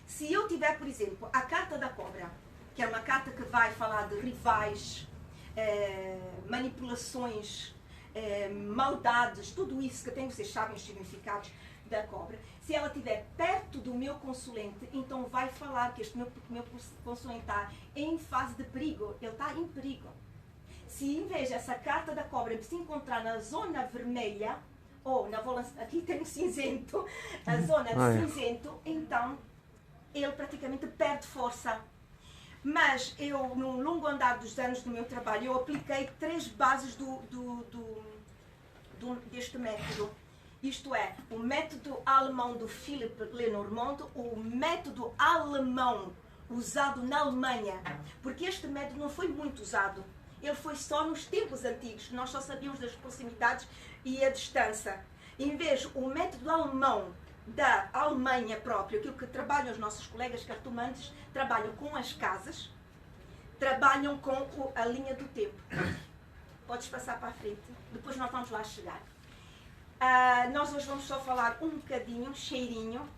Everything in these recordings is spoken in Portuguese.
Se eu tiver, por exemplo, a carta da cobra, que é uma carta que vai falar de rivais, manipulações, maldades, tudo isso que tem, vocês sabem os significados da cobra. Se ela estiver perto do meu consulente, então vai falar que este meu consulente está em fase de perigo, ele está em perigo. Se em vez dessa carta da cobra se encontrar na zona vermelha, ou aqui tem o cinzento, a zona de cinzento, então ele praticamente perde força. Mas eu, no longo andar dos anos do meu trabalho, eu apliquei 3 bases deste método. Isto é, o método alemão do Philipp Lenormand, o método alemão usado na Alemanha, porque este método não foi muito usado. Ele foi só nos tempos antigos, nós só sabíamos das proximidades e a distância. Em vez, o método alemão da Alemanha própria, aquilo que trabalham os nossos colegas cartomantes, trabalham com as casas, trabalham com a linha do tempo. Podes passar para a frente, depois nós vamos lá chegar. Nós hoje vamos só falar um bocadinho, cheirinho,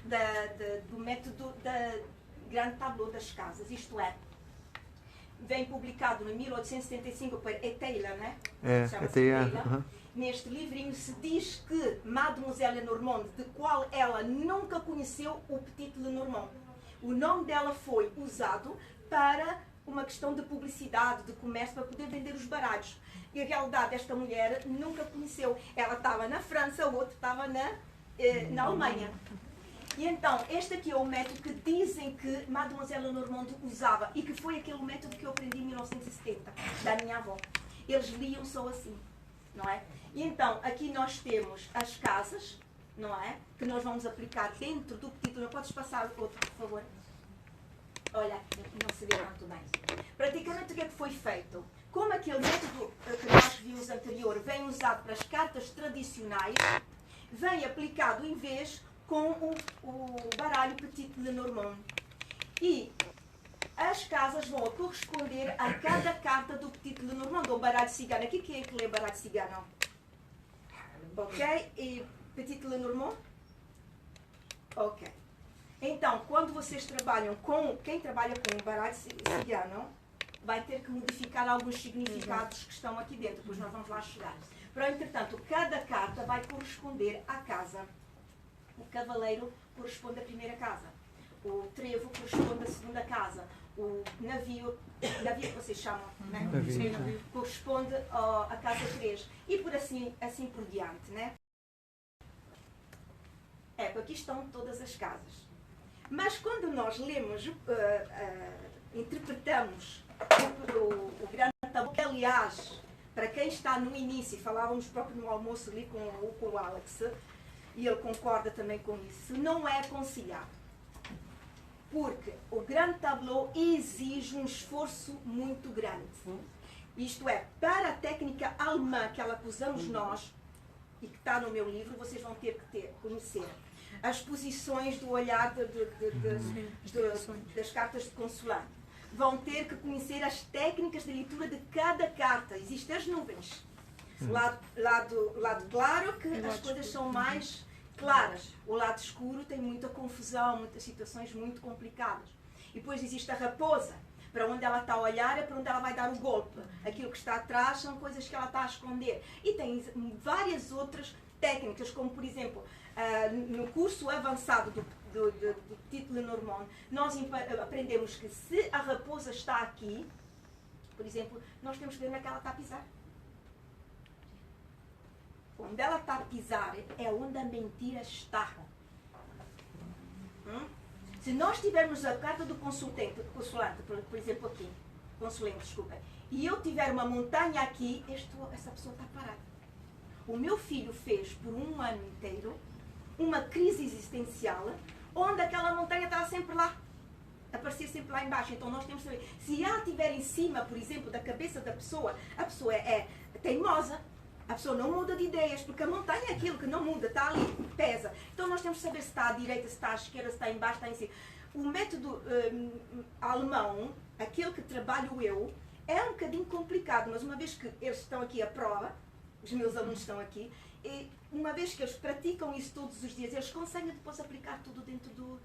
do método da grande tableau das casas, isto é, vem publicado em 1875 por Taylor, né? Chama-se Taylor. Neste livrinho se diz que Mademoiselle Lenormand, de qual ela nunca conheceu o Petit Lenormand. O nome dela foi usado para uma questão de publicidade, de comércio, para poder vender os baralhos. E a realidade, esta mulher nunca conheceu. Ela estava na França, o outro estava na Alemanha. E então, este aqui é o método que dizem que Mademoiselle Lenormand usava e que foi aquele método que eu aprendi em 1970, da minha avó. Eles liam só assim, não é? E então, aqui nós temos as casas, não é? Que nós vamos aplicar dentro do Petit Lenormand. Podes passar outro, por favor? Olha, não se vê muito bem. Praticamente o que é que foi feito? Como aquele método que nós vimos anterior vem usado para as cartas tradicionais, vem aplicado em vez com o baralho Petit Lenormand. E as casas vão corresponder a cada carta do Petit Lenormand, ou baralho cigano. Aqui quem é que lê baralho cigano? Ok? E Petit Lenormand? Ok. Então, quando vocês trabalham com... Quem trabalha com o baralho cigano vai ter que modificar alguns significados que estão aqui dentro, depois nós vamos lá chegar. Para, entretanto, cada carta vai corresponder à casa. O cavaleiro corresponde à primeira casa. O trevo corresponde à segunda casa. O navio que vocês chamam, né? Navio. Corresponde à casa 3. E por assim por diante, né? Aqui estão todas as casas. Mas quando nós lemos, interpretamos o grande tableau, que aliás, para quem está no início, falávamos próprio no almoço ali com o Alex, e ele concorda também com isso, não é aconselhado. Porque o grande tableau exige um esforço muito grande. Isto é, para a técnica alemã que ela que usamos nós, e que está no meu livro, vocês vão ter que conhecer as posições do olhar das cartas de consulante. Vão ter que conhecer as técnicas de leitura de cada carta. Existem as nuvens. Lado claro, que as coisas são mais claras. O lado escuro tem muita confusão, muitas situações muito complicadas. E depois existe a raposa. Para onde ela está a olhar é para onde ela vai dar o golpe. Aquilo que está atrás são coisas que ela está a esconder. E tem várias outras técnicas, como por exemplo, no curso avançado do Petit Lenormand, nós aprendemos que se a raposa está aqui, por exemplo, nós temos que ver onde é que ela está a pisar. Onde ela está a pisar é onde a mentira está. Se nós tivermos a carta do consulante, por exemplo aqui, consulente, desculpa, e eu tiver uma montanha aqui, essa pessoa está parada. O meu filho fez por um ano inteiro uma crise existencial, onde aquela montanha estava sempre lá, aparecia sempre lá embaixo. Então nós temos que saber, se ela estiver em cima, por exemplo, da cabeça da pessoa, a pessoa é teimosa, a pessoa não muda de ideias, porque a montanha é aquilo que não muda, está ali, pesa. Então nós temos que saber se está à direita, se está à esquerda, se está em baixo, se está em cima. O método alemão, aquele que trabalho eu, é um bocadinho complicado, mas uma vez que eles estão aqui à prova, os meus alunos estão aqui, e uma vez que eles praticam isso todos os dias, eles conseguem depois aplicar tudo dentro do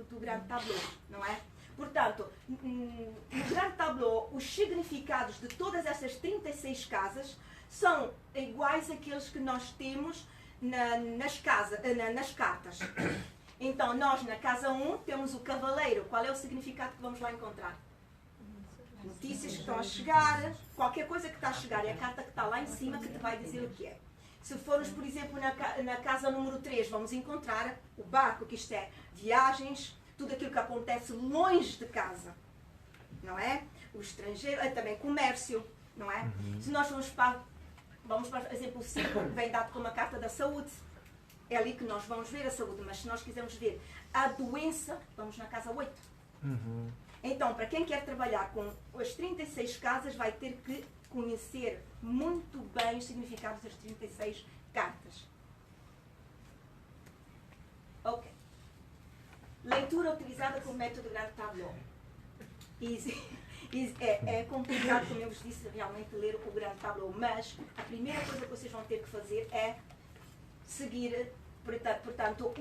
do grande tableau, não é? Portanto, no grande tableau, os significados de todas essas 36 casas são iguais àqueles que nós temos nas cartas. Então, nós na casa 1 temos o cavaleiro. Qual é o significado que vamos lá encontrar? Notícias que estão a chegar, qualquer coisa que está a chegar, é a carta que está lá em cima que te vai dizer o que é. Se formos, por exemplo, na casa número 3, vamos encontrar o barco, que isto é viagens, tudo aquilo que acontece longe de casa, não é? O estrangeiro, também comércio, não é? Se nós vamos para exemplo, o 5, vem dado como a carta da saúde, é ali que nós vamos ver a saúde, mas se nós quisermos ver a doença, vamos na casa 8. Então, para quem quer trabalhar com as 36 casas, vai ter que conhecer muito bem os significados das 36 cartas. Ok. Leitura utilizada como método grande tableau. É complicado, como eu vos disse, realmente ler o grande tableau, mas a primeira coisa que vocês vão ter que fazer é seguir, portanto,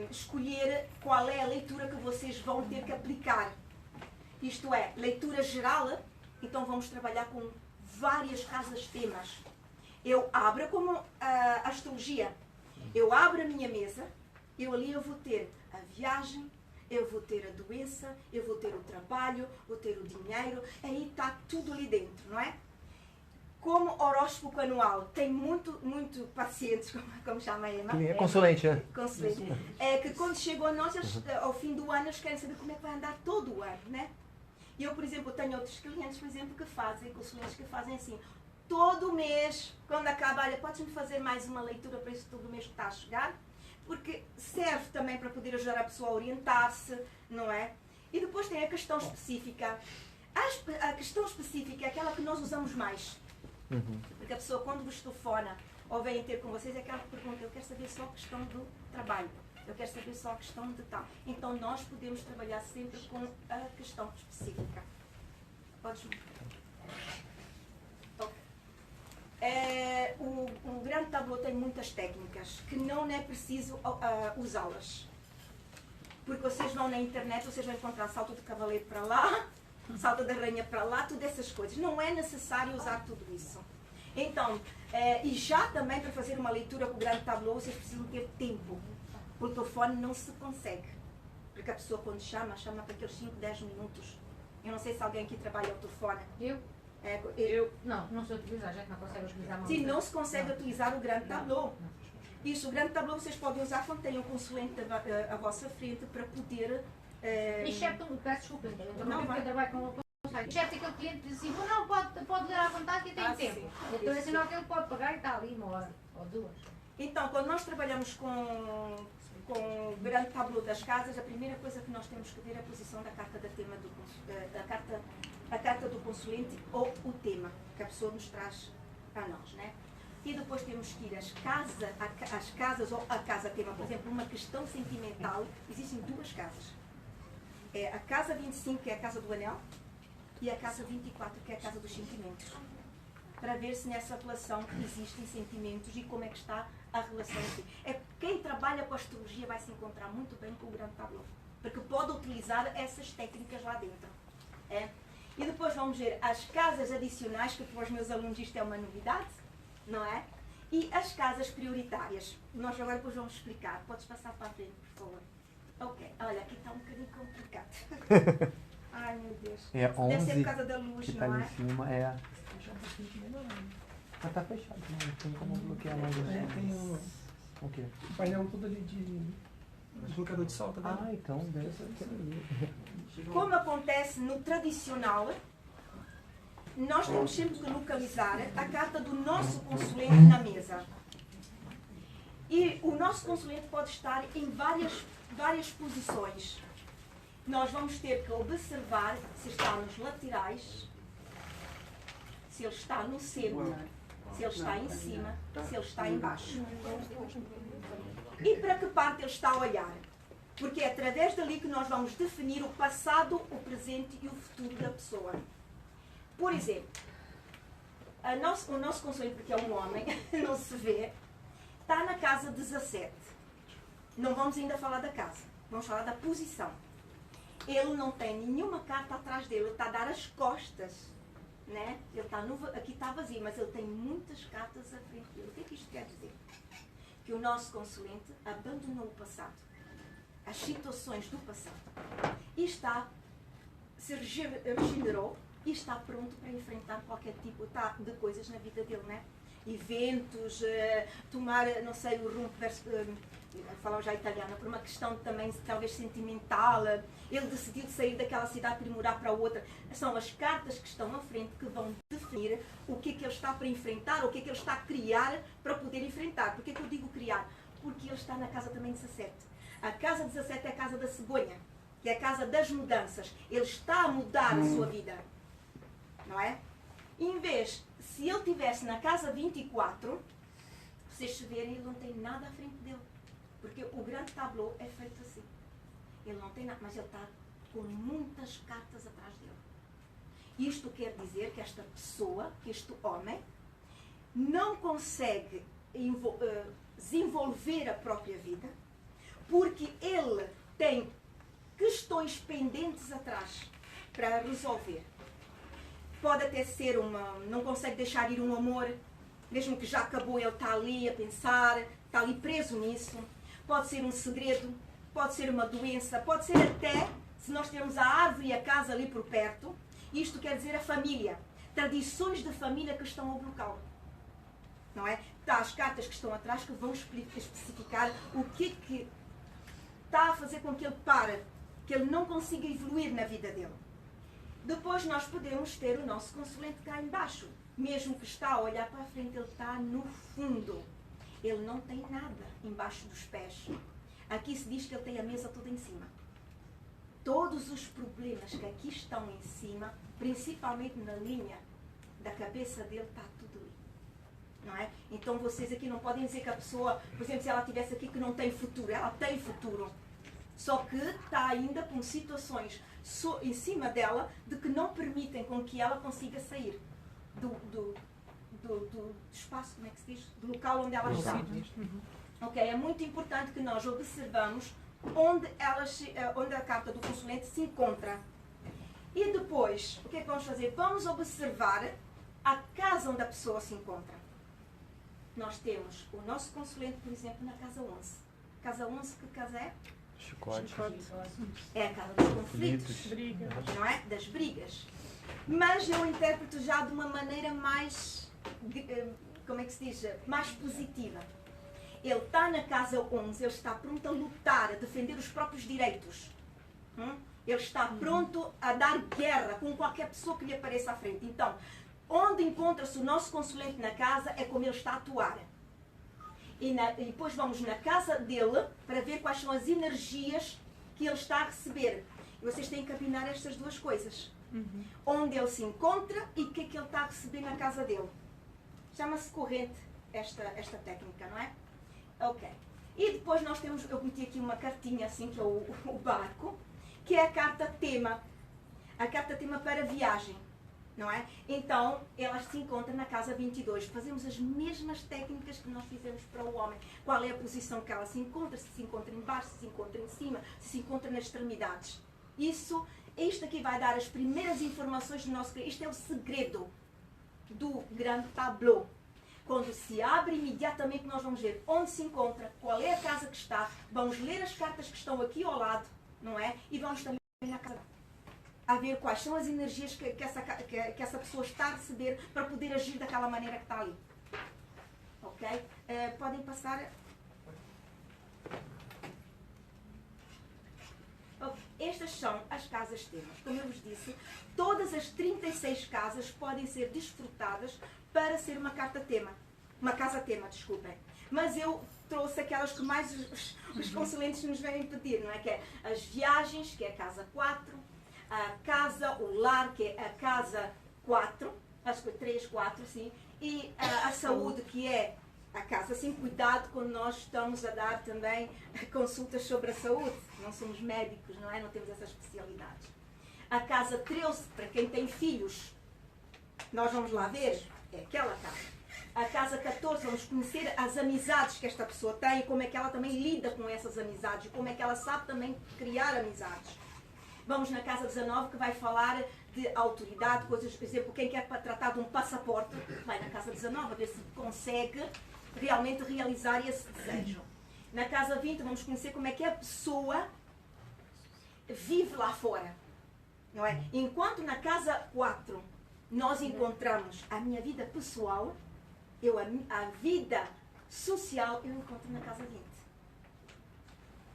escolher qual é a leitura que vocês vão ter que aplicar. Isto é, leitura geral, então vamos trabalhar com várias casas-temas. Eu abro como a astrologia. Eu abro a minha mesa, eu vou ter a viagem, eu vou ter a doença, eu vou ter o trabalho, vou ter o dinheiro, aí está tudo ali dentro, não é? Como horóscopo anual, tem muito pacientes, como chama a Emma? Consulente, né? Consulente. É que quando chegam a nós, ao fim do ano, eles querem saber como é que vai andar todo o ano, né? E eu, por exemplo, tenho outros clientes, por exemplo, que fazem, consulentes que fazem assim, todo mês, quando acaba, olha, podes-me fazer mais uma leitura para isso todo mês que está a chegar? Porque serve também para poder ajudar a pessoa a orientar-se, não é? E depois tem a questão específica. A questão específica é aquela que nós usamos mais. Porque a pessoa, quando vos telefona ou vem ter com vocês, é aquela que pergunta, eu quero saber só a questão do trabalho. Eu quero saber só a questão de tal. Então, nós podemos trabalhar sempre com a questão específica. Podes... O grande tableau tem muitas técnicas que não é preciso usá-las. Porque vocês vão na internet, vocês vão encontrar salto de cavaleiro para lá, salto da rainha para lá, todas essas coisas. Não é necessário usar tudo isso. Então, e já também para fazer uma leitura com o grande tableau, vocês precisam ter tempo. Por telefone não se consegue. Porque a pessoa quando chama para aqueles 5, 10 minutos. Eu não sei se alguém aqui trabalha ao telefone. Eu não sei utilizar, já que não consegue utilizar. Sim, não se consegue utilizar o grande tableau. Isso, o grande tableau vocês podem usar quando têm um consulente à vossa frente para poder... Excepto, peço desculpa, eu trabalho com excepto aquele cliente que diz assim, não, pode ler à vontade que tem tempo. Sim. Então é sinal que ele pode pagar e está ali uma hora ou duas. Então, quando nós trabalhamos com o grande tableau das casas, a primeira coisa que nós temos que ver é a posição da carta da tema a carta do consulente ou o tema que a pessoa nos traz a nós, né? E depois temos que ir às casas ou a casa tema, por exemplo, uma questão sentimental, existem duas casas. É a casa 25, que é a casa do anel, e a casa 24, que é a casa dos sentimentos. Para ver se nessa relação existem sentimentos e como é que está a relação aqui. Quem trabalha com a astrologia vai se encontrar muito bem com o grande tableau, porque pode utilizar essas técnicas lá dentro. E depois vamos ver as casas adicionais, que para os meus alunos isto é uma novidade, não é? E as casas prioritárias. Nós agora depois vamos explicar. Podes passar para a frente, por favor. Ok, olha, aqui está um bocadinho complicado. Ai, meu Deus. É 11 deve ser por causa da luz, que tá não ali é? em cima, Mas tá fechado, não tem como bloquear mais Tem o quê? o painel todo ali de bloqueador de sol, tá vendo? Ah, então deve ser ali. Como acontece no tradicional, nós temos sempre que localizar a carta do nosso consulente na mesa. E o nosso consulente pode estar em várias posições. Nós vamos ter que observar se está nos laterais, se ele está no centro, se ele está em cima, se ele está em baixo. E para que parte ele está a olhar? Porque é através dali que nós vamos definir o passado, o presente e o futuro da pessoa. Por exemplo, o nosso consulente, porque é um homem, não se vê, está na casa 17. Não vamos ainda falar da casa. Vamos falar da posição. Ele não tem nenhuma carta atrás dele, ele está a dar as costas. Né? Ele está aqui está vazio, mas ele tem muitas cartas à frente dele. O que é que isto quer dizer? Que o nosso consulente abandonou o passado, as situações do passado, e se regenerou e está pronto para enfrentar qualquer tipo de coisas na vida dele, né? Eventos, tomar, não sei, o rumo, falar já italiano, por uma questão também talvez sentimental. Ele decidiu sair daquela cidade para ir morar para outra. São as cartas que estão à frente que vão definir o que é que ele está para enfrentar, o que é que ele está a criar para poder enfrentar. Por que é que eu digo criar? Porque ele está na casa também 17. A casa 17 é a casa da cegonha, que é a casa das mudanças. Ele está a mudar a sua vida. Não é? Em vez, se ele estivesse na casa 24, vocês se verem, ele não tem nada à frente dele. Porque o grande tablô é feito assim. Ele não tem nada, mas ele está com muitas cartas atrás dele. Isto quer dizer que esta pessoa, que este homem, não consegue desenvolver a própria vida, porque ele tem questões pendentes atrás para resolver. Pode até ser não consegue deixar ir um amor, mesmo que já acabou, ele está ali a pensar, está ali preso nisso. Pode ser um segredo, pode ser uma doença, pode ser até, se nós tivermos a árvore e a casa ali por perto, isto quer dizer a família, tradições de família que estão a bloqueá-lo. Não é? Tá, as cartas que estão atrás que vão especificar o que está a fazer com que ele pare, que ele não consiga evoluir na vida dele. Depois nós podemos ter o nosso consulente cá embaixo. Mesmo que está a olhar para a frente, ele está no fundo. Ele não tem nada embaixo dos pés. Aqui se diz que ele tem a mesa toda em cima. Todos os problemas que aqui estão em cima, principalmente na linha da cabeça dele, está tudo ali. Não é? Então vocês aqui não podem dizer que a pessoa, por exemplo, se ela estivesse aqui que não tem futuro, ela tem futuro. Só que está ainda com situações em cima dela de que não permitem com que ela consiga sair do espaço, como é que se diz? Do local onde ela está. Ok, é muito importante que nós observamos onde a carta do consulente se encontra. E depois, o que é que vamos fazer? Vamos observar a casa onde a pessoa se encontra. Nós temos o nosso consulente, por exemplo, na casa 11. Casa 11, que casa é? Chicote. É a casa dos conflitos, não é? Das brigas. Mas eu interpreto já de uma maneira mais, como é que se diz? Mais positiva. Ele está na casa 11, ele está pronto a lutar, a defender os próprios direitos. Ele está pronto a dar guerra com qualquer pessoa que lhe apareça à frente. Então, onde encontra-se o nosso consulente na casa é como ele está a atuar. E depois vamos na casa dele para ver quais são as energias que ele está a receber. E vocês têm que combinar estas duas coisas. Onde ele se encontra e o que é que ele está a receber na casa dele. Chama-se corrente esta técnica, não é? Ok. E depois nós temos, eu meti aqui uma cartinha assim, que é o barco, que é a carta tema. A carta tema para viagem. Não é? Então, ela se encontra na casa 22. Fazemos as mesmas técnicas que nós fizemos para o homem. Qual é a posição que ela se encontra em baixo, se encontra em cima, se encontra nas extremidades. Isto aqui vai dar as primeiras informações do nosso... Isto é o segredo do grande tablô. Quando se abre, imediatamente nós vamos ver onde se encontra, qual é a casa que está, vamos ler as cartas que estão aqui ao lado, não é? E vamos também na casa a ver quais são as energias que essa pessoa está a receber para poder agir daquela maneira que está ali. Ok? Podem passar... Okay. Estas são as casas temas. Como eu vos disse, todas as 36 casas podem ser desfrutadas para ser uma carta tema. Uma casa tema, desculpem. Mas eu trouxe aquelas que mais os consulentes nos vêm pedir, não é? Que é as viagens, que é a casa 4, a casa, o lar, que é a casa 4, acho que 3, 4, sim, e a saúde, que é a casa 5. Cuidado quando nós estamos a dar também consultas sobre a saúde. Não somos médicos, não é? Não temos essas especialidades. A casa 13, para quem tem filhos, nós vamos lá ver, é aquela casa. A casa 14, vamos conhecer as amizades que esta pessoa tem e como é que ela também lida com essas amizades e como é que ela sabe também criar amizades. Vamos na casa 19, que vai falar de autoridade, coisas, por exemplo, quem quer tratar de um passaporte, vai na casa 19 a ver se consegue realmente realizar esse desejo. Na casa 20 vamos conhecer como é que a pessoa vive lá fora, não é? Enquanto na casa 4 nós encontramos a minha vida pessoal, a vida social eu encontro na casa 20.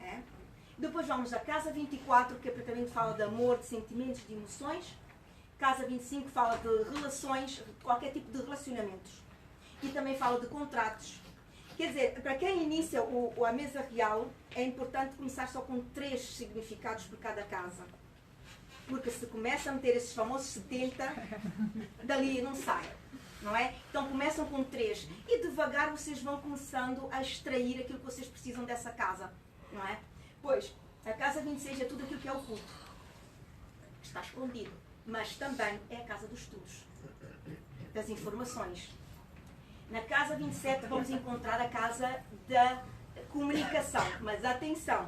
É? Depois vamos à casa 24, que praticamente fala de amor, de sentimentos, de emoções. Casa 25 fala de relações, qualquer tipo de relacionamentos. E também fala de contratos. Quer dizer, para quem inicia a mesa real, é importante começar só com 3 significados por cada casa. Porque se começa a meter esses famosos 70, dali não sai. Não é? Então começam com 3. E devagar vocês vão começando a extrair aquilo que vocês precisam dessa casa. Não é? Pois, a casa 26 é tudo aquilo que é oculto. Está escondido. Mas também é a casa dos estudos. Das informações. Na casa 27 vamos encontrar a casa da comunicação. Mas atenção,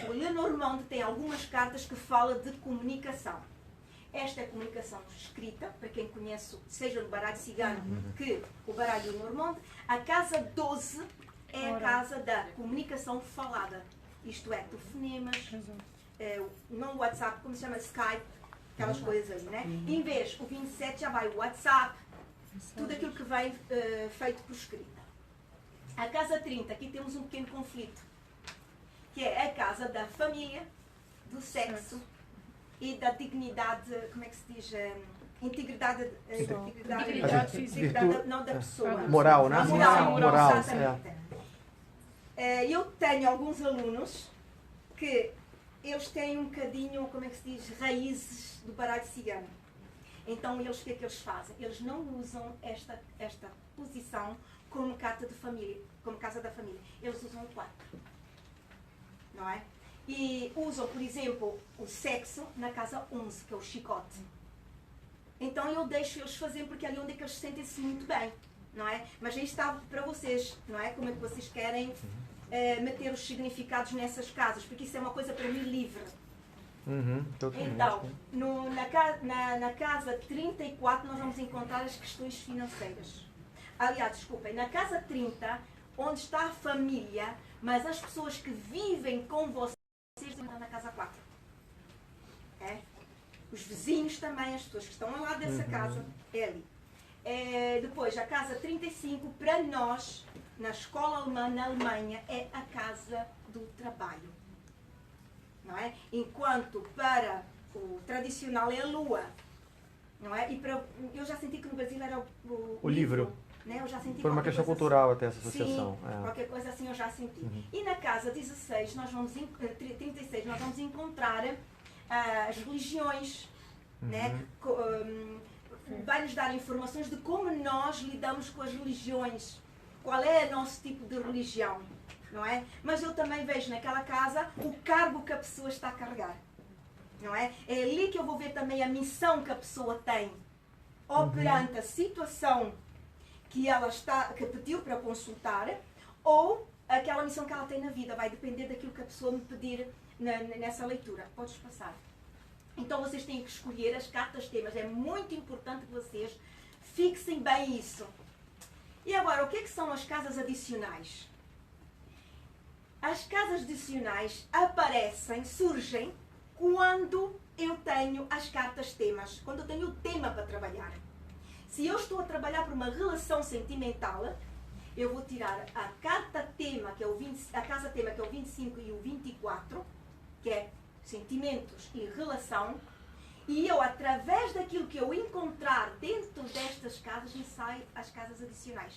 o Lenormand tem algumas cartas que falam de comunicação. Esta é a comunicação escrita, para quem conhece, seja no baralho cigano que o baralho Lenormand. A casa 12 é a casa da comunicação falada. Isto é, telefonemas, não o WhatsApp, como se chama Skype, aquelas coisas aí, né? Em vez, o 27 já vai o WhatsApp, tudo aquilo que vem feito por escrita. A casa 30, aqui temos um pequeno conflito, que é a casa da família, do sexo e da dignidade, como é que se diz? Integridade física, não da pessoa. Moral, né? Moral, exatamente. Eu tenho alguns alunos que eles têm um bocadinho, como é que se diz, raízes do baralho cigano. Então, eles, o que é que eles fazem? Eles não usam esta posição como carta de família, como casa da família. Eles usam o 4. Não é? E usam, por exemplo, o sexo na casa 11, que é o chicote. Então, eu deixo eles fazerem, porque é ali onde é que eles sentem-se muito bem. Não é? Mas aí está para vocês, não é? Como é que vocês querem meter os significados nessas casas, porque isso é uma coisa para mim livre. Então, na casa 34 nós vamos encontrar as questões financeiras. Aliás, desculpem, na casa 30, onde está a família, mas as pessoas que vivem com vocês estão na casa 4. É? Os vizinhos também, as pessoas que estão ao lado dessa casa, é ali. Depois, a casa 35, para nós, na escola alemã, na Alemanha, é a casa do trabalho. Não é? Enquanto para o tradicional é a lua. Não é? E eu já senti que no Brasil era o livro. Né? Eu já senti foi uma questão cultural até essa associação. Sim, qualquer coisa assim eu já senti. E na casa 16, 36, nós vamos encontrar as religiões. Né? Vai-nos dar informações de como nós lidamos com as religiões. Qual é o nosso tipo de religião. Não é? Mas eu também vejo naquela casa o cargo que a pessoa está a carregar. Não é? É ali que eu vou ver também a missão que a pessoa tem. Ou perante a situação que ela que pediu para consultar, ou aquela missão que ela tem na vida. Vai depender daquilo que a pessoa me pedir nessa leitura. Podes passar. Então vocês têm que escolher as cartas temas. É muito importante que vocês fixem bem isso. E agora, o que é que são as casas adicionais? As casas adicionais surgem quando eu tenho as cartas temas, quando eu tenho o tema para trabalhar. Se eu estou a trabalhar por uma relação sentimental, eu vou tirar a carta tema, que é a casa tema, que é o 25 e o 24, que é sentimentos e relação, e eu, através daquilo que eu encontrar dentro destas casas, me saio as casas adicionais.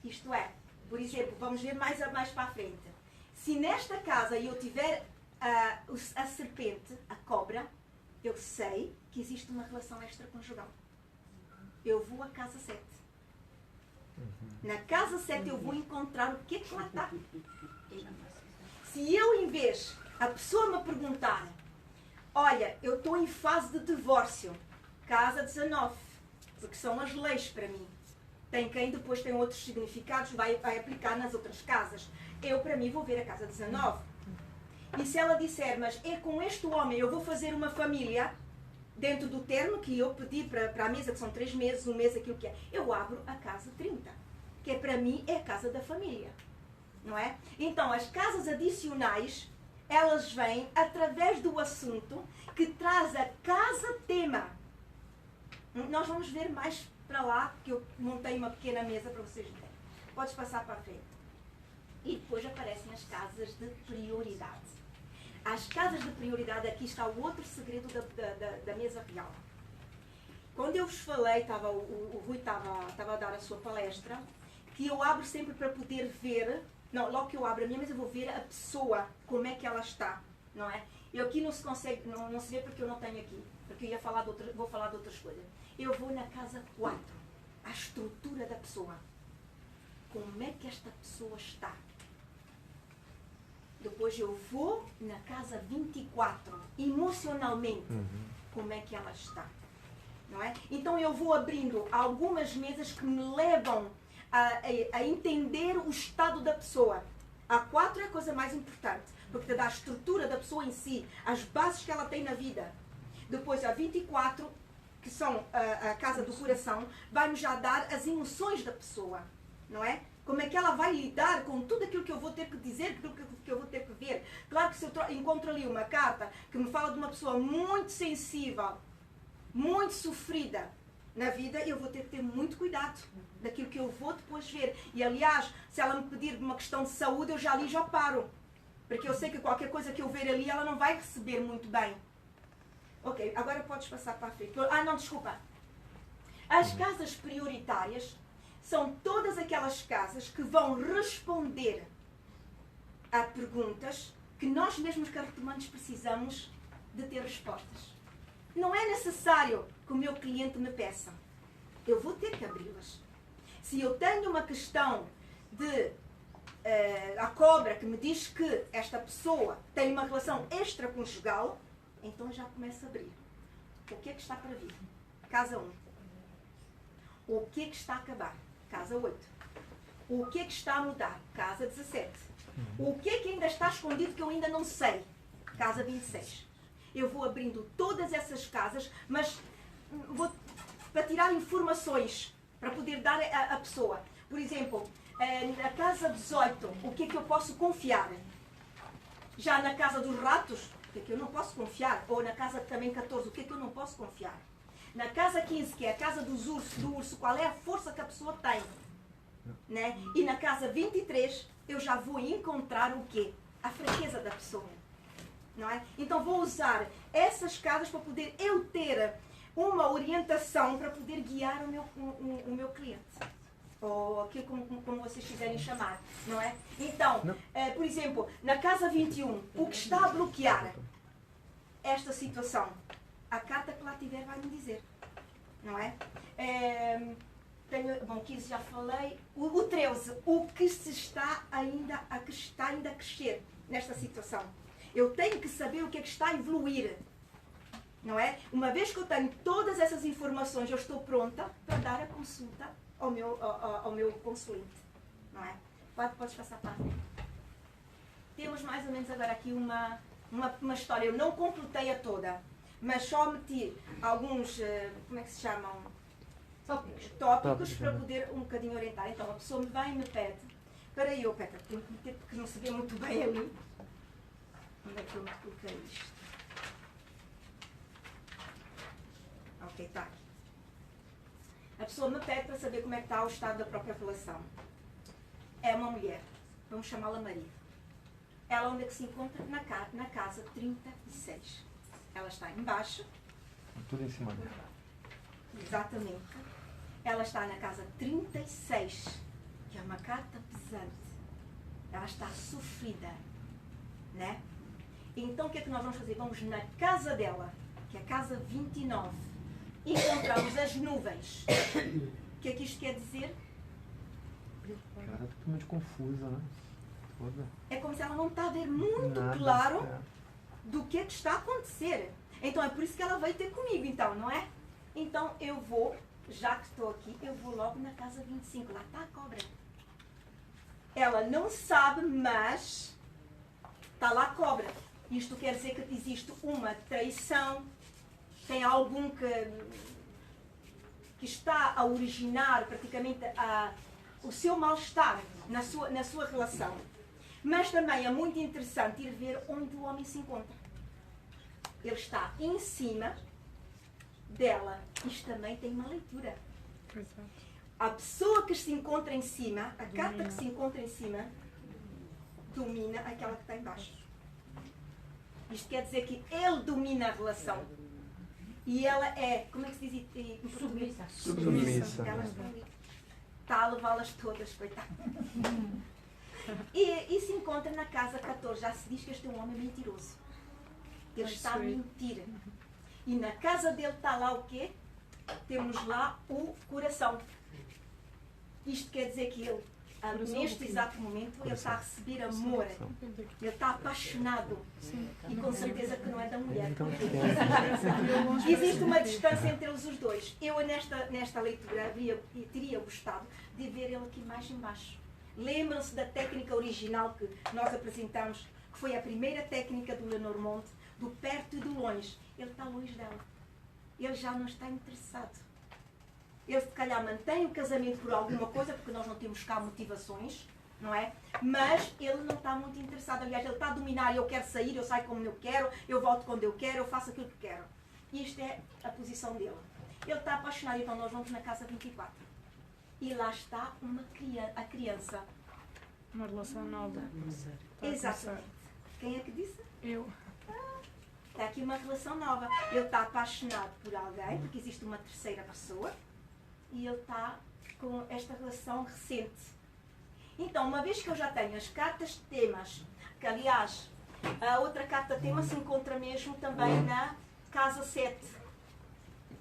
Isto é, por exemplo, vamos ver mais para a frente. Se nesta casa eu tiver a serpente, a cobra, eu sei que existe uma relação extraconjugal. Eu vou à casa 7. Na casa 7 eu vou encontrar o que é que lá está. Se eu, em vez, a pessoa me perguntar, olha, eu estou em fase de divórcio, casa 19, porque são as leis para mim. Tem quem depois tem outros significados, vai aplicar nas outras casas. Eu, para mim, vou ver a casa 19. E se ela disser, mas é com este homem eu vou fazer uma família, dentro do termo que eu pedi para a mesa, que são 3 meses, um mês, aquilo que é, eu abro a casa 30, que é, para mim é a casa da família. Não é? Então, as casas adicionais, elas vêm através do assunto que traz a casa-tema. Nós vamos ver mais para lá, porque eu montei uma pequena mesa para vocês verem. Podes passar para a frente. E depois aparecem as casas de prioridade. As casas de prioridade, aqui está o outro segredo da mesa real. Quando eu vos falei, o Rui estava a dar a sua palestra, que eu abro sempre para poder ver, não, logo que eu abro a minha mesa, eu vou ver a pessoa, como é que ela está, não é? Eu aqui não se consegue, não se vê porque eu não tenho aqui, porque eu vou falar de outras coisas. Eu vou na casa 4, a estrutura da pessoa. Como é que esta pessoa está? Depois eu vou na casa 24, emocionalmente, como é que ela está, não é? Então eu vou abrindo algumas mesas que me levam a entender o estado da pessoa. A 4 é a coisa mais importante, porque te dá a estrutura da pessoa em si, as bases que ela tem na vida. Depois a 24, que são a casa do coração, vai-me já dar as emoções da pessoa, não é? Como é que ela vai lidar com tudo aquilo que eu vou ter que dizer, tudo aquilo que eu vou ter que ver. Claro que se eu encontro ali uma carta que me fala de uma pessoa muito sensível, muito sofrida na vida, eu vou ter que ter muito cuidado daquilo que eu vou depois ver. E aliás, se ela me pedir uma questão de saúde, eu já paro. Porque eu sei que qualquer coisa que eu ver ali, ela não vai receber muito bem. Ok, agora podes passar para a frente. Ah, não, desculpa. As casas prioritárias são todas aquelas casas que vão responder a perguntas que nós mesmos cartomantes precisamos de ter respostas. Não é necessário que o meu cliente me peça. Eu vou ter que abri-las. Se eu tenho uma questão de a cobra que me diz que esta pessoa tem uma relação extraconjugal, então já começo a abrir. O que é que está para vir? Casa 1. O que é que está a acabar? Casa 8. O que é que está a mudar? Casa 17. O que é que ainda está escondido que eu ainda não sei? Casa 26. Eu vou abrindo todas essas casas, mas vou para tirar informações, para poder dar à pessoa. Por exemplo, na casa 18, o que é que eu posso confiar? Já na casa dos ratos, o que é que eu não posso confiar? Ou na casa também 14, o que é que eu não posso confiar? Na casa 15, que é a casa do urso, qual é a força que a pessoa tem? Né? E na casa 23, eu já vou encontrar o quê? A fraqueza da pessoa. Não é? Então vou usar essas casas para poder eu ter uma orientação para poder guiar o meu cliente. Ou aquilo como vocês quiserem chamar. Não é? Então, por exemplo, na casa 21, o que está a bloquear esta situação? A carta que lá tiver vai me dizer. Não é? Bom, 15 já falei. O 13, o que se está ainda a crescer nesta situação. Eu tenho que saber o que é que está a evoluir. Não é? Uma vez que eu tenho todas essas informações, eu estou pronta para dar a consulta ao meu consulente. Não é? Podes passar para a frente. Temos mais ou menos agora aqui uma história. Eu não completei a toda, mas só meti alguns, como é que se chamam? Tópicos para poder um bocadinho orientar. Então a pessoa me vem e me pede, para eu, Petra, tenho que meter porque não se vê muito bem ali. Onde é que eu me coloquei isto? Ok, está aqui. A pessoa me pede para saber como é que está o estado da própria relação. É uma mulher, vamos chamá-la Maria. Ela onde é que se encontra? Na casa 36. Ela está embaixo. Tudo em cima dela. Exatamente. Ela está na casa 36, que é uma carta pesante. Ela está sofrida, né? Então o que é que nós vamos fazer? Vamos na casa dela, que é a casa 29. Encontramos as nuvens. O que é que isto quer dizer? Cara, totalmente confusa, né? Toda. É como se ela não está a ver muito Nada, claro do que é que está a acontecer. Então é por isso que ela veio ter comigo, então, não é? Então eu vou já que estou aqui, eu vou logo na casa 25. Lá está a cobra. Ela não sabe, mas está lá a cobra. Isto quer dizer que existe uma traição, tem algum que está a originar praticamente o seu mal-estar na sua relação. Mas também é muito interessante ir ver onde o homem se encontra. Ele está em cima dela. Isto também tem uma leitura. A pessoa que se encontra em cima, a carta que se encontra em cima, domina aquela que está em baixo. Isto quer dizer que ele domina a relação. E ela é, como é que se diz em português? Submissa. Ela está a levá-las todas, coitada. E se encontra na casa 14. Já se diz que este é um homem mentiroso. Ele está a mentir. E na casa dele está lá o quê? Temos lá o coração. Isto quer dizer que ele, neste exato momento, ele está a receber amor. Ele está apaixonado. E com certeza que não é da mulher. Existe uma distância entre eles os dois. Eu, nesta leitura, teria gostado de ver ele aqui mais embaixo. Lembram-se da técnica original que nós apresentamos, que foi a primeira técnica do Lenormand, do perto e do longe. Ele está longe dela. Ele já não está interessado. Ele, se calhar, mantém o casamento por alguma coisa, porque nós não temos cá motivações, não é? Mas ele não está muito interessado. Aliás, ele está a dominar. Eu quero sair, eu saio como eu quero, eu volto quando eu quero, eu faço aquilo que quero. E isto é a posição dele. Ele está apaixonado. Então, nós vamos na casa 24. E lá está a criança. Uma relação nova. Exatamente. Quem é que disse? Eu. Está aqui uma relação nova. Ele está apaixonado por alguém, porque existe uma terceira pessoa. E ele está com esta relação recente. Então, uma vez que eu já tenho as cartas temas, que aliás, a outra carta tema se encontra mesmo também na casa 7,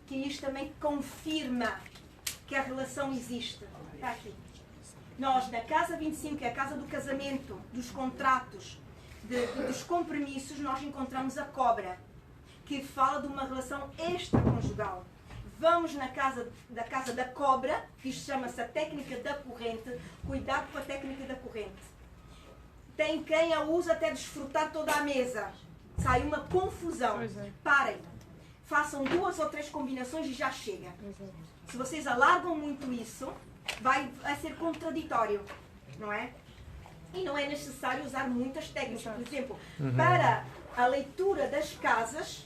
que isto também confirma que a relação existe. Está aqui. Nós, na casa 25, que é a casa do casamento, dos contratos, dos compromissos, nós encontramos a cobra, que fala de uma relação extraconjugal. Vamos na casa da cobra, que isto chama-se a técnica da corrente. Cuidado com a técnica da corrente. Tem quem a usa até desfrutar toda a mesa. Sai uma confusão. Parem. Façam 2 ou 3 combinações e já chega. Se vocês alargam muito isso, vai ser contraditório, não é? E não é necessário usar muitas técnicas. Por exemplo, para a leitura das casas,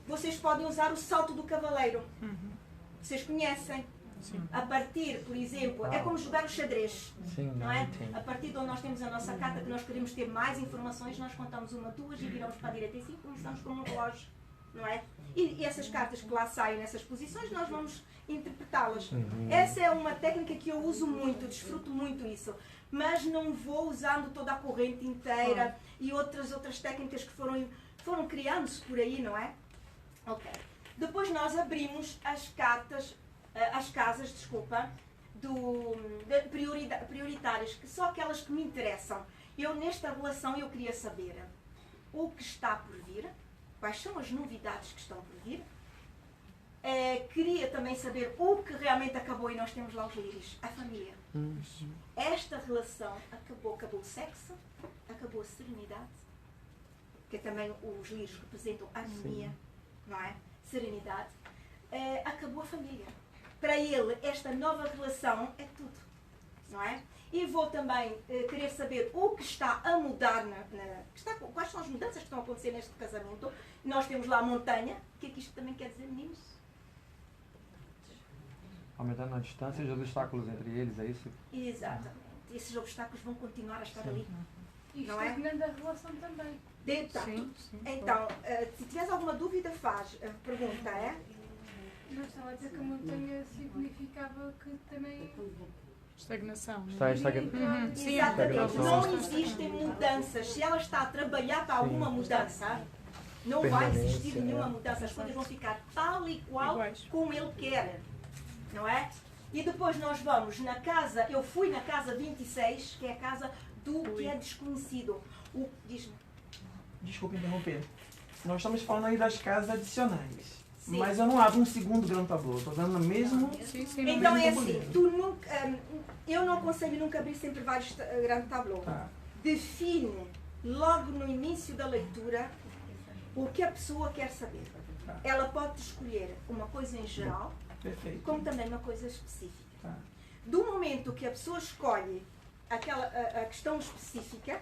vocês podem usar o salto do cavaleiro. Vocês conhecem? Sim. A partir, por exemplo, é como jogar o xadrez. Sim, Não é? sim. A partir de onde nós temos a nossa carta, que nós queremos ter mais informações, nós contamos 1, 2 e viramos para a direita. E assim começamos como um relógio. Não é? E essas cartas que lá saem nessas posições, nós vamos interpretá-las. Essa é uma técnica que eu uso muito, desfruto muito isso. Mas não vou usando toda a corrente inteira e outras técnicas que foram criando-se por aí, não é? Ok. Depois nós abrimos as casas, prioritárias, que são aquelas que me interessam. Eu, nesta relação, eu queria saber o que está por vir, quais são as novidades que estão por vir. Queria também saber o que realmente acabou, e nós temos lá os lírios, a família. Esta relação acabou o sexo, acabou a serenidade, que também os lírios representam harmonia, não é? Serenidade. Acabou a família. Para ele, esta nova relação é tudo, não é? E vou também querer saber o que está a mudar, quais são as mudanças que estão a acontecer neste casamento. Nós temos lá a montanha. O que é que isto também quer dizer, meninos? Aumentando a distância e os obstáculos entre eles, é isso? Exatamente. Esses obstáculos vão continuar a estar ali. E Não é? estagnando a relação também. Sim. Então, se tiveres alguma dúvida, pergunta, é? Não estava a dizer que a montanha significava que também... Estagnação. Sim, exatamente. Não existem mudanças. Se ela está a trabalhar para alguma mudança, não vai existir nenhuma mudança. As coisas vão ficar tal e qual como ele quer. Não é? E depois nós vamos na casa, eu fui na casa 26, que é a casa do que é desconhecido. Diz-me. Desculpa interromper. Nós estamos falando aí das casas adicionais. Sim. Mas eu não abro um segundo grande tabu. Eu tô dando no mesmo... Sim, sim. no Então mesmo é assim, tabuleiro. tu nunca, eu não aconselho nunca abrir sempre vários grandes tableaux. Tá. Define logo no início da leitura o que a pessoa quer saber. Tá. Ela pode escolher uma coisa em geral, Perfeito. como também uma coisa específica. Tá. Do momento que a pessoa escolhe a questão específica,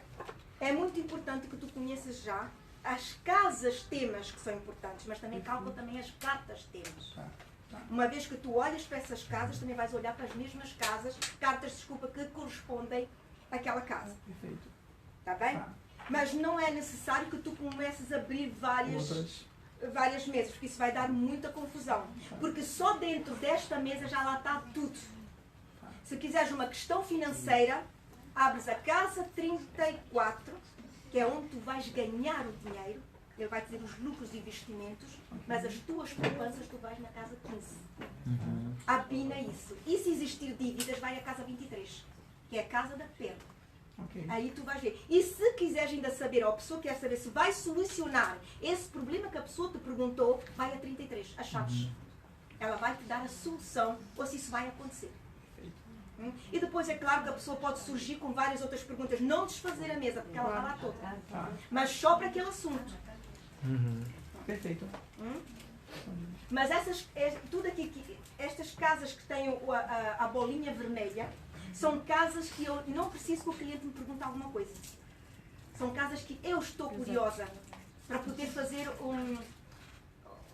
é muito importante que tu conheças já as casas temas que são importantes, mas também calcula também as cartas temas. Tá. Tá. Uma vez que tu olhas para essas casas, também vais olhar para as mesmas cartas, desculpa, que correspondem àquela casa. Perfeito. Está bem? Tá. Mas não é necessário que tu comeces a abrir Outras... várias mesas, porque isso vai dar muita confusão. Porque só dentro desta mesa já lá está tudo. Se quiseres uma questão financeira, abres a casa 34, que é onde tu vais ganhar o dinheiro. Ele vai dizer os lucros e investimentos, mas as tuas poupanças tu vais na casa 15. Abina isso. E se existir dívidas, vai à casa 23, que é a casa da perda. Ok. Aí tu vais ver. E se quiseres ainda saber, ou a pessoa quer saber se vai solucionar esse problema que a pessoa te perguntou, vai a 33, as chaves. Ela vai te dar a solução, ou se isso vai acontecer. E depois é claro que a pessoa pode surgir com várias outras perguntas. Não desfazer a mesa, porque ela está lá toda. Tá. Mas só para aquele assunto. Perfeito. Mas tudo aqui, estas casas que têm a bolinha vermelha, são casas que eu não preciso que o cliente me pergunte alguma coisa. São casas que eu estou curiosa para poder fazer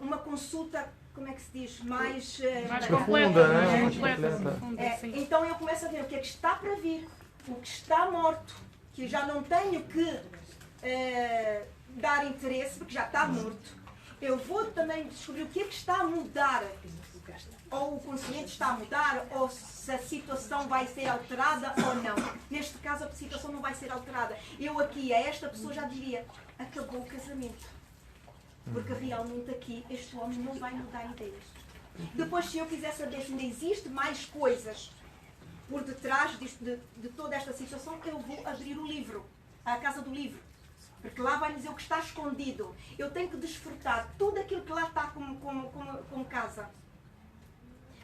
uma consulta, como é que se diz, mais Profunda, né? mais Mais completa, completa. profunda, sim. então eu começo a ver o que é que está para vir, o que está morto, que já não tenho que dar interesse, porque já está morto. Eu vou também descobrir o que é que está a mudar, ou o conhecimento está a mudar, ou se a situação vai ser alterada ou não. Neste caso, a situação não vai ser alterada. Eu aqui, a esta pessoa já diria, acabou o casamento. Porque realmente aqui, este homem não vai mudar ideias. Depois, se eu quiser saber se ainda existe mais coisas por detrás de toda esta situação, eu vou abrir o livro, a casa do livro. Porque lá vai dizer o que está escondido. Eu tenho que desfrutar tudo aquilo que lá está como casa.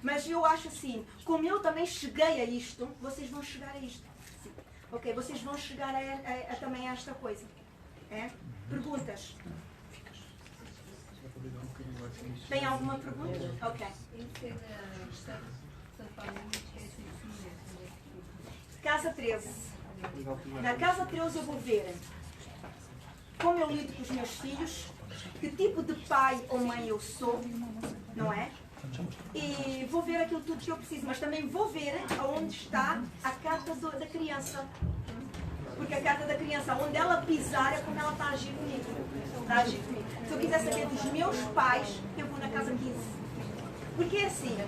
Mas eu acho assim, como eu também cheguei a isto, vocês vão chegar a isto. Sim. Ok, vocês vão chegar também a esta coisa. É? Perguntas? Tem alguma pergunta? Ok. Casa 13. Na casa 13 eu vou ver como eu lido com os meus filhos, que tipo de pai ou mãe eu sou, não é? E vou ver aquilo tudo que eu preciso, mas também vou ver aonde está a carta da criança. Porque a carta da criança, onde ela pisar, é como ela está a agir comigo. Está a agir comigo. Se eu quiser saber dos meus pais, eu vou na casa 15. Porque é assim,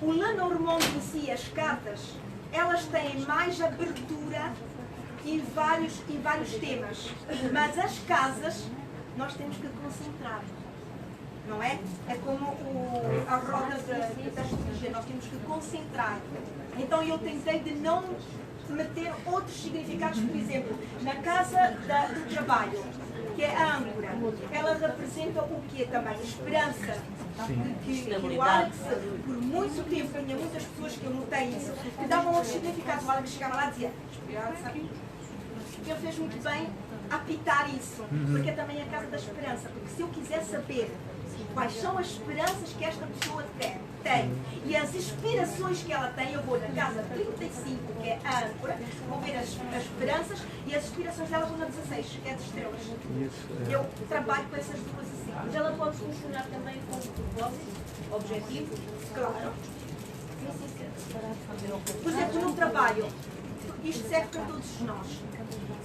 o Lenormand em si, as cartas, elas têm mais abertura em vários temas. Mas as casas, nós temos que concentrar. Não é? É como a roda da astrologia, nós temos que concentrar. Então eu tentei de não meter outros significados, por exemplo, na casa do trabalho, que é a âncora, ela representa o quê também? Esperança. Que o Alex, por muito tempo, tinha muitas pessoas que eu notei isso, que davam outros significados. O Alex chegava lá e dizia esperança. Ele fez muito bem apitar isso, porque é também a casa da esperança. Porque se eu quiser saber quais são as esperanças que esta pessoa tem e as inspirações que ela tem, eu vou na casa 35, que é a âncora, vou ver as esperanças, e as inspirações dela vão na 16, que é de estrelas. Eu trabalho com essas duas assim. Mas ela pode funcionar também com propósito, objetivo? Claro. Por exemplo, no trabalho, isto serve para todos nós.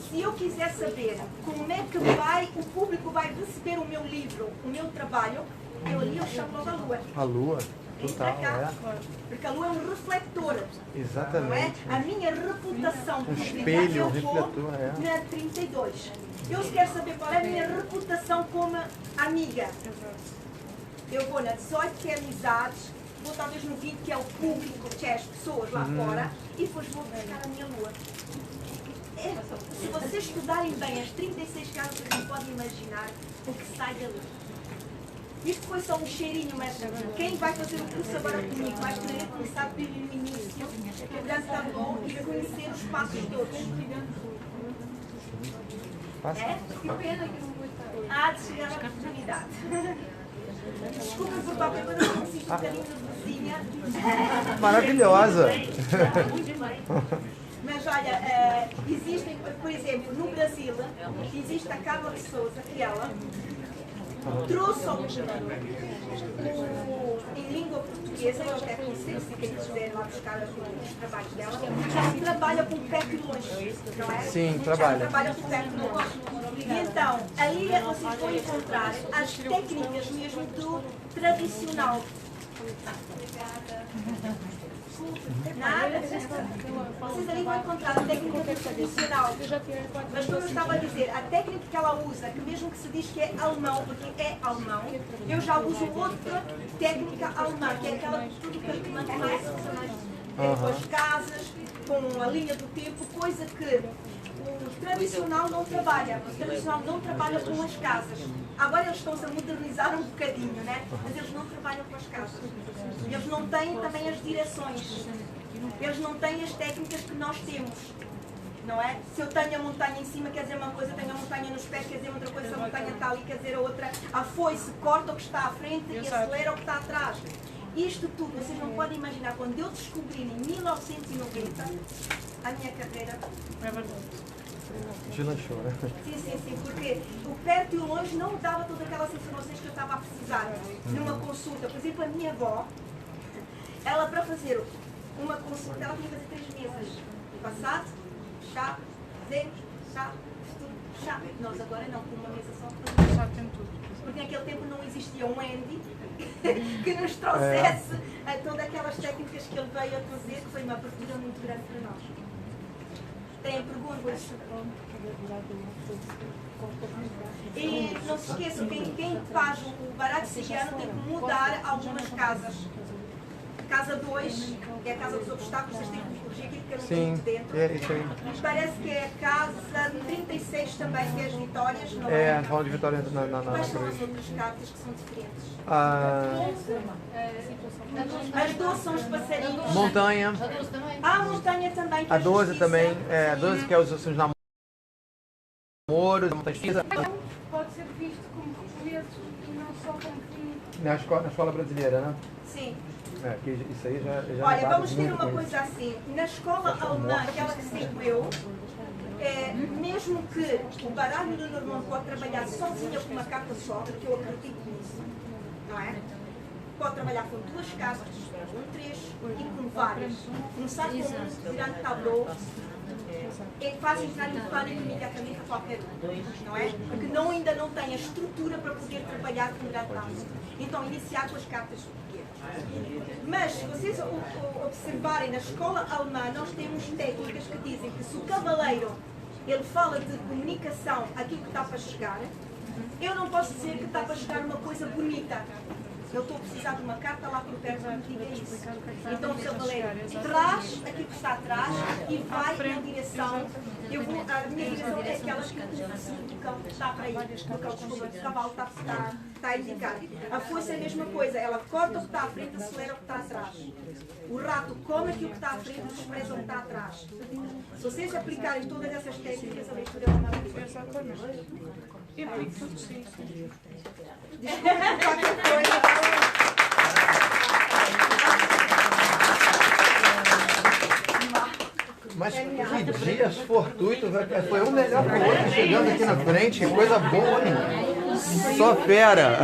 Se eu quiser saber como é que o público vai receber o meu livro, o meu trabalho, eu chamo logo a Lua. A lua, Entra total, cá, é. porque a Lua é um refletor, não é? Exatamente. A minha reputação pública, espelho, eu um vou refletor, é. na 32. Eu quero saber qual é a minha reputação como amiga. Eu vou na 18, que é amizades, vou talvez no 20, que é o público, que é as pessoas lá fora, e depois vou buscar a minha Lua. Se vocês estudarem bem as 36 casas, vocês podem imaginar o que sai dali. Isto foi só um cheirinho, mas quem vai fazer o curso agora comigo vai poder começar pelo início, olhando para bom e conhecer os passos todos. É? Que pena que não vou estar. Há de chegar a oportunidade. Desculpa por qualquer coisa, eu consigo um bocadinho de cozinha. Maravilhosa. Mas olha, existem, por exemplo, no Brasil, existe a Carla de Souza, que ela trouxe em língua portuguesa, eu até conheci, se quem quiser lá buscar os trabalhos dela, ela trabalha com pérolas, não é? Sim, trabalha. Ela trabalha com pérolas. E então, ali vocês vão encontrar as técnicas mesmo do tradicional. Nada. Vocês ali vão encontrar a técnica tradicional. Mas como eu estava a dizer, a técnica que ela usa, que mesmo que se diz que é alemão, porque é alemão, eu já uso outra técnica alemã, que é aquela que tudo que a irmã conhece, com as casas, com a linha do tempo, coisa que o tradicional não trabalha. O tradicional não trabalha com as casas. Agora eles estão-se a modernizar um bocadinho, né? Mas eles não trabalham com as casas. Eles não têm também as direções. Eles não têm as técnicas que nós temos. Não é? Se eu tenho a montanha em cima, quer dizer uma coisa, tenho a montanha nos pés, quer dizer outra coisa, se a montanha está ali, quer dizer a outra. A foice corta o que está à frente e acelera o que está atrás. Isto tudo, vocês não podem imaginar, quando eu descobri em 1990 a minha carreira. É verdade. Gina chora. Sim, porque o perto e o longe não dava todas aquelas informações que eu estava a precisar numa consulta. Por exemplo, a minha avó, ela para fazer uma consulta, ela tinha que fazer 3 mesas. Passado, chá, zero, chá, futuro, chá. Nós agora não, com uma mesa só. Já tem tudo. Porque naquele tempo não existia um Andy que nos trouxesse a todas aquelas técnicas que ele veio a trazer, que foi uma abertura muito grande para nós. Têm perguntas? E não se esqueçam, quem faz o baralho siciliano tem que mudar algumas casas. Casa 2 é a casa dos obstáculos, vocês têm que corrigir aquilo que eu não estou muito dentro. É isso aí. Parece que é a casa 36 também, que é as vitórias, não é? É, fala de Vitória na Quais são cruz. as outras cartas que são diferentes? Ah, As 12 são os passarinhos. montanha. A 12 também. A montanha também, que é A 12 justiça. também. É, a 12 que é os namoros, a montanha justiça. Pode ser visto como português e não só como Na escola brasileira, né? Sim. É, que isso aí já Olha, dá vamos ter muito uma com coisa assim. Na escola alemã, aquela que sigo eu, mesmo que o baralho do Normand pode trabalhar sozinho com uma carta só, porque eu acredito nisso, não é? Pode trabalhar com 2 cartas, um 3 e com várias. Começar com um grande tablô, é que faz entrar em pânico imediatamente a qualquer um, não é? Porque ainda não tem a estrutura para poder trabalhar com um grande tablô. Então, iniciar com as cartas pequenas. Mas, se vocês observarem, na escola alemã, nós temos técnicas que dizem que se o cavaleiro ele fala de comunicação, aquilo que está para chegar, eu não posso dizer que está para chegar uma coisa bonita. Eu estou a precisar de uma carta lá por perto que me diga isso. Então o cavaleiro traz aquilo que está atrás e vai na direção. A minha direção é aquela que o cão está para ir. O cavalo está a indicar. A foice é a mesma coisa. Ela corta o que está à frente, acelera o que está atrás. O rato come aquilo que está à frente e despreza o que está atrás. Se vocês aplicarem todas essas técnicas, a leitura é uma maravilha. exatamente. E aplico tudo, sim. Qualquer coisa. Mas que dias fortuitos, foi um melhor que o outro chegando aqui na frente, que coisa boa, hein? Só fera!